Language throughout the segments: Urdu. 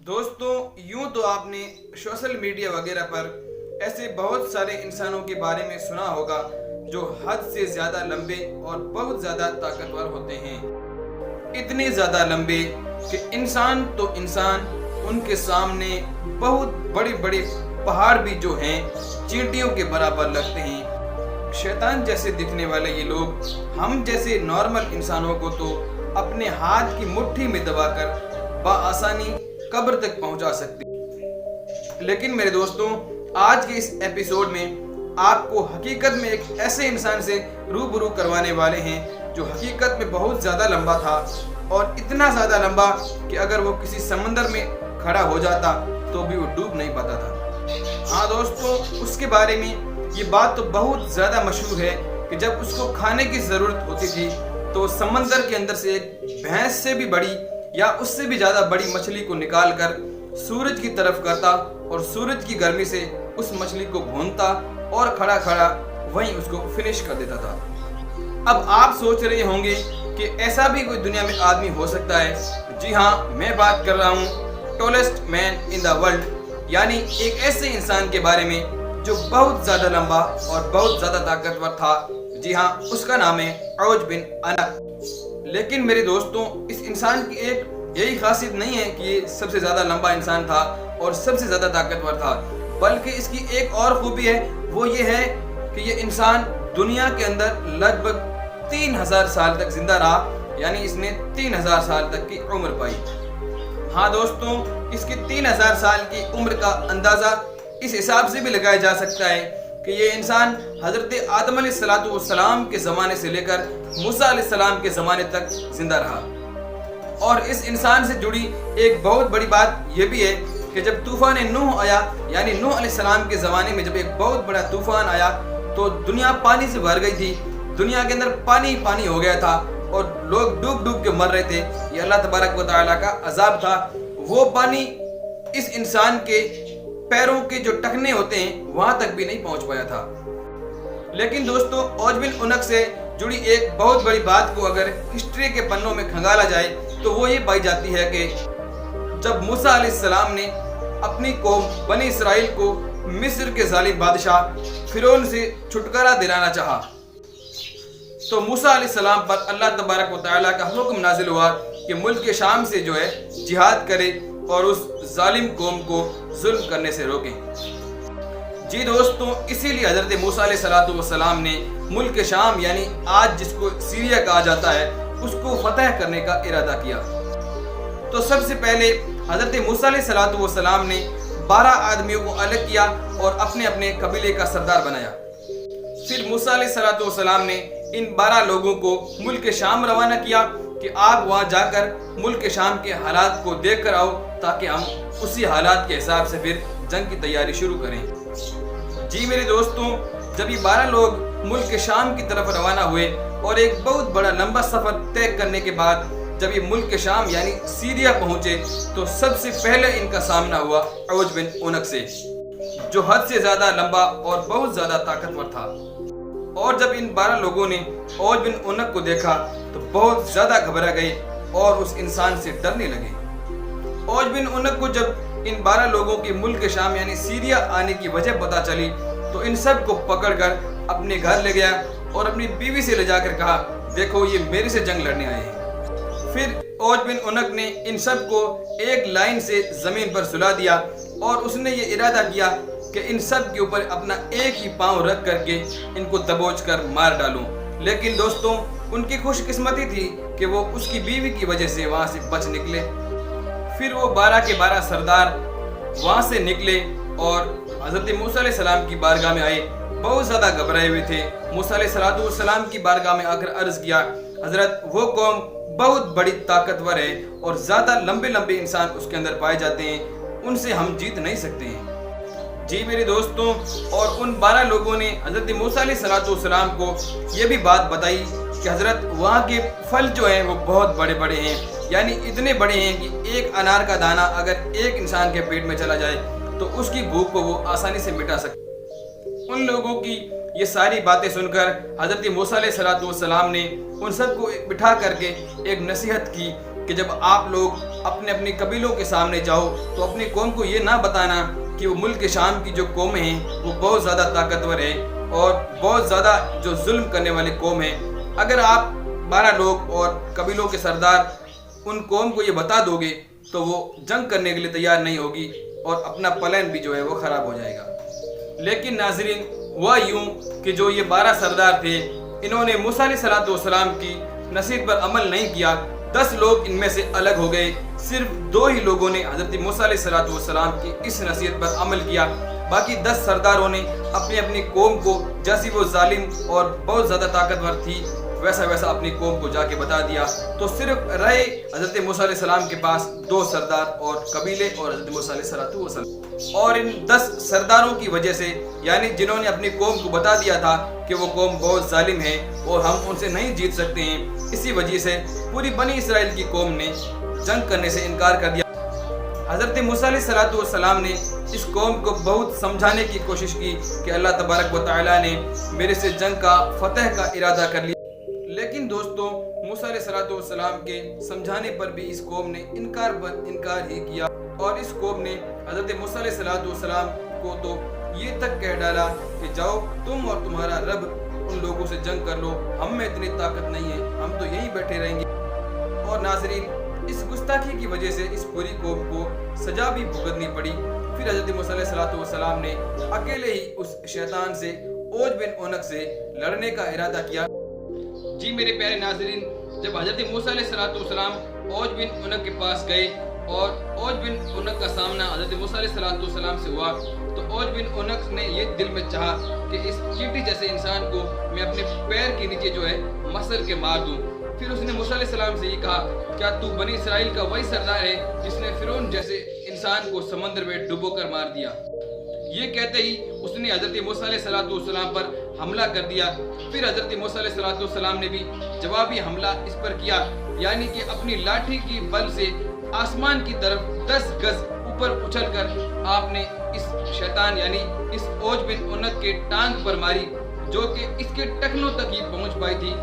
دوستوں یوں تو آپ نے سوشل میڈیا وغیرہ پر ایسے بہت سارے انسانوں کے بارے میں سنا ہوگا جو حد سے زیادہ لمبے اور بہت زیادہ طاقتور ہوتے ہیں، اتنے زیادہ لمبے کہ انسان تو انسان، ان کے سامنے بہت بڑے بڑے پہاڑ بھی جو ہیں چینٹیوں کے برابر لگتے ہیں۔ شیطان جیسے دکھنے والے یہ لوگ ہم جیسے نارمل انسانوں کو تو اپنے ہاتھ کی مٹھی میں دبا کر بآسانی قبر تک پہنچا سکتے ہیں، لیکن میرے دوستوں آج کے اس ایپیسوڈ میں آپ کو حقیقت میں ایک ایسے انسان سے روبرو کروانے والے ہیں جو حقیقت میں بہت زیادہ لمبا تھا، اور اتنا زیادہ لمبا کہ اگر وہ کسی سمندر میں کھڑا ہو جاتا تو بھی وہ ڈوب نہیں پاتا تھا۔ ہاں دوستوں، اس کے بارے میں یہ بات تو بہت زیادہ مشہور ہے کہ جب اس کو کھانے کی ضرورت ہوتی تھی تو سمندر کے اندر سے ایک بھینس سے بھی بڑی یا اس سے بھی زیادہ بڑی مچھلی کو نکال کر سورج کی طرف کرتا اور سورج کی گرمی سے اس مچھلی کو بھونتا اور کھڑا کھڑا وہیں اس کو فنش کر دیتا تھا۔ اب آپ سوچ رہے ہوں گے کہ ایسا بھی کوئی دنیا میں آدمی ہو سکتا ہے؟ جی ہاں، میں بات کر رہا ہوں tallest main in the world, یعنی ایک ایسے انسان کے بارے میں جو بہت زیادہ لمبا اور بہت زیادہ طاقتور تھا۔ جی ہاں، اس کا نام ہے عوج بن عنق۔ لیکن میرے دوستوں اس انسان کی ایک یہی خاصیت نہیں ہے کہ یہ سب سے زیادہ لمبا انسان تھا اور سب سے زیادہ طاقتور تھا، بلکہ اس کی ایک اور خوبی ہے، وہ یہ ہے کہ یہ انسان دنیا کے اندر لگ بھگ 3000 سال تک زندہ رہا، یعنی اس نے 3000 سال تک کی عمر پائی۔ ہاں دوستوں، اس کی 3000 سال کی عمر کا اندازہ اس حساب سے بھی لگایا جا سکتا ہے کہ یہ انسان حضرت آدم علیہ السلام کے زمانے سے لے کر موسیٰ علیہ السلام کے زمانے تک زندہ رہا۔ اور اس انسان سے جڑی ایک بہت بڑی بات یہ بھی ہے کہ جب طوفان نوح آیا، یعنی نوح علیہ السلام کے زمانے میں جب ایک بہت بڑا طوفان آیا تو دنیا پانی سے بھر گئی تھی، دنیا کے اندر پانی پانی ہو گیا تھا اور لوگ ڈوب ڈوب کے مر رہے تھے۔ یہ اللہ تبارک و تعالیٰ کا عذاب تھا۔ وہ پانی اس انسان کے پیروں کے جو ٹخنے ہوتے ہیں وہاں تک بھی نہیں پہنچ پایا تھا۔ لیکن دوستوں عوج بن عنق سے جڑی ایک بہت بڑی بات کو اگر ہسٹری کے پنوں میں کھنگالا جائے تو وہ یہ پائی جاتی ہے کہ جب موسیٰ علیہ السلام نے اپنی قوم بنی اسرائیل کو مصر کے ظالم بادشاہ فرعون سے چھٹکارا دلانا چاہا تو موسیٰ علیہ السلام پر اللہ تبارک و تعالیٰ کا حکم نازل ہوا کہ ملک شام سے جو ہے جہاد کرے اور اس ظالم قوم کو ظلم کرنے سے روکیں۔ جی دوستوں، اسی لیے حضرت موسیٰ علیہ السلام نے ملک شام یعنی آج جس کو سیریا کہا جاتا ہے اس کو فتح کرنے کا ارادہ کیا۔ تو سب سے پہلے حضرت موسیٰ علیہ السلام نے 12 آدمیوں کو الگ کیا اور اپنے اپنے قبیلے کا سردار بنایا۔ پھر موسیٰ علیہ السلام نے ان 12 لوگوں کو ملک شام روانہ کیا کہ آپ وہاں جا کر ملک شام کے حالات کو دیکھ کر آؤ تاکہ ہم اسی حالات کے حساب سے پھر جنگ کی تیاری شروع کریں۔ جی میرے دوستوں، جب یہ 12 لوگ ملک شام کی طرف روانہ ہوئے اور ایک بہت بڑا لمبا سفر طے کرنے کے بعد جب یہ ملک شام یعنی سیریا پہنچے تو سب سے پہلے ان کا سامنا ہوا عوج بن عنق سے، جو حد سے زیادہ لمبا اور بہت زیادہ طاقتور تھا۔ اور جب ان 12 لوگوں نے عوج بن عنق کو دیکھا تو بہت زیادہ گھبرا گئے اور اس انسان سے ڈرنے لگے۔ عوج بن عنق کو جب ان 12 لوگوں کے ملک شام یعنی سیریا آنے کی وجہ پتا چلی تو ان سب کو پکڑ کر اپنے گھر لے گیا اور اپنی بیوی سے لے جا کر کہا، دیکھو یہ میرے سے جنگ لڑنے آئے ہیں۔ پھر عوج بن عنق نے ان سب کو ایک لائن سے زمین پر سلا دیا اور اس نے یہ ارادہ کیا کہ ان سب کے اوپر اپنا ایک ہی پاؤں رکھ کر کے ان کو دبوچ کر مار ڈالوں۔ لیکن دوستوں ان کی خوش قسمتی تھی کہ وہ اس کی بیوی کی وجہ سے وہاں سے بچ نکلے۔ پھر وہ 12 کے 12 سردار وہاں سے نکلے اور حضرت موسیٰ علیہ السلام کی بارگاہ میں آئے، بہت زیادہ گھبرائے ہوئے تھے۔ موسیٰ علیہ السلام کی بارگاہ میں آ کر عرض کیا، حضرت وہ قوم بہت بڑی طاقتور ہے اور زیادہ لمبے لمبے انسان اس کے اندر پائے جاتے ہیں، ان سے ہم جیت نہیں سکتے ہیں۔ جی میرے دوستوں، اور ان 12 لوگوں نے حضرت موسیٰ علیہ السلام کو یہ بھی بات بتائی کہ حضرت وہاں کے پھل جو ہیں وہ بہت بڑے بڑے ہیں، یعنی اتنے بڑے ہیں کہ ایک انار کا دانہ اگر ایک انسان کے پیٹ میں چلا جائے تو اس کی بھوک کو وہ آسانی سے مٹا سکتا۔ ان لوگوں کی یہ ساری باتیں سن کر حضرت موسیٰ علیہ السلام نے ان سب کو بٹھا کر کے ایک نصیحت کی کہ جب آپ لوگ اپنے اپنے قبیلوں کے سامنے جاؤ تو اپنی قوم کو یہ نہ بتانا کہ وہ ملک شام کی جو قومیں ہیں وہ بہت زیادہ طاقتور ہیں اور بہت زیادہ جو ظلم کرنے والی قوم ہے۔ اگر آپ 12 لوگ اور قبیلوں کے سردار ان قوم کو یہ بتا دو گے تو وہ جنگ کرنے کے لیے تیار نہیں ہوگی اور اپنا پلان بھی جو ہے وہ خراب ہو جائے گا۔ لیکن ناظرین ہوا یوں کہ جو یہ 12 سردار تھے انہوں نے موسیٰ علیہ السلام کی نصیحت پر عمل نہیں کیا۔ 10 لوگ ان میں سے الگ ہو گئے، صرف 2 ہی لوگوں نے حضرت موسیٰ علیہ السلام کی اس نصیحت پر عمل کیا۔ باقی 10 سرداروں نے اپنی اپنی قوم کو جیسی وہ ظالم اور بہت زیادہ طاقتور تھی ویسا اپنی قوم کو جا کے بتا دیا۔ تو صرف رہے حضرت موسیٰ علیہ السلام کے پاس 2 سردار اور قبیلے اور حضرت موسیٰ علیہ السلام، اور ان 10 سرداروں کی وجہ سے یعنی جنہوں نے اپنی قوم کو بتا دیا تھا کہ وہ قوم بہت ظالم ہے اور ہم ان سے نہیں جیت سکتے ہیں، اسی وجہ سے پوری بنی اسرائیل کی قوم نے جنگ کرنے سے انکار کر دیا۔ حضرت موسیٰ علیہ السلام نے اس قوم کو بہت سمجھانے کی کوشش کی کہ اللہ تبارک و تعالیٰ نے میرے سے جنگ کا فتح کا ارادہ کر لیا، لیکن دوستوں موسیٰ علیہ السلام کے سمجھانے پر بھی اس قوم نے انکار پر انکار ہی کیا، اور اس قوم نے حضرت موسیٰ علیہ السلام کو تو یہ تک کہہ ڈالا کہ جاؤ تم اور تمہارا رب ان لوگوں سے جنگ کر لو، ہم میں اتنی طاقت نہیں ہے، ہم تو یہیں بیٹھے رہیں گے۔ اور ناظرین اس گستاخی کی وجہ سے اس پوری قوم کو سزا بھی بھگتنی پڑی۔ پھر حضرت موسیٰ علیہ السلام نے اکیلے ہی اس شیطان سے اوج بن اونق سے لڑنے کا ارادہ کیا۔ جی میرے پیارے ناظرین، جب حضرت موسیٰ علیہ السلام اوج بن اونق کے پاس گئے اور اوج بن اونق کا سامنا حضرت موسیٰ علیہ السلام سے ہوا تو اوج بن اونق نے یہ دل میں چاہا کہ اس چیٹی جیسے انسان کو میں اپنے پیر کے نیچے جو ہے مسل کے مار دوں۔ پھر اس نے موسیٰ علیہ السلام سے یہ کہا کیا تو بنی اسرائیل کا وہی سردار ہے جس نے فرعون جیسے انسان کو سمندر میں ڈبو کر مار دیا؟ یہ کہتے ہی اس نے حضرت موسیٰ علیہ السلام پر حملہ کر دیا۔ پھر حضرت موسیٰ علیہ السلام نے بھی جوابی حملہ اس پر کیا، یعنی کہ اپنی لاٹھی کی بل سے آسمان کی طرف 10 گز اوپر اچھل کر آپ نے اس شیطان یعنی اس اوج بن اونق کے ٹانگ پر ماری، جو کہ اس کے ٹخنوں تک ہی پہنچ پائی تھی،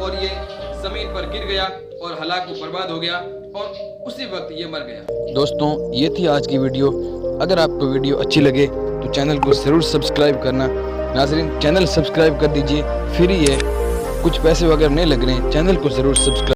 اور یہ زمین پر گر گیا اور ہلاک و برباد ہو گیا اور اسی وقت یہ مر گیا۔ دوستوں یہ تھی آج کی ویڈیو۔ اگر آپ کو ویڈیو اچھی لگے تو چینل کو ضرور سبسکرائب کرنا۔ ناظرین چینل سبسکرائب کر دیجئے، فری ہے، کچھ پیسے وغیرہ نہیں لگ رہے ہیں، چینل کو ضرور سبسکرائب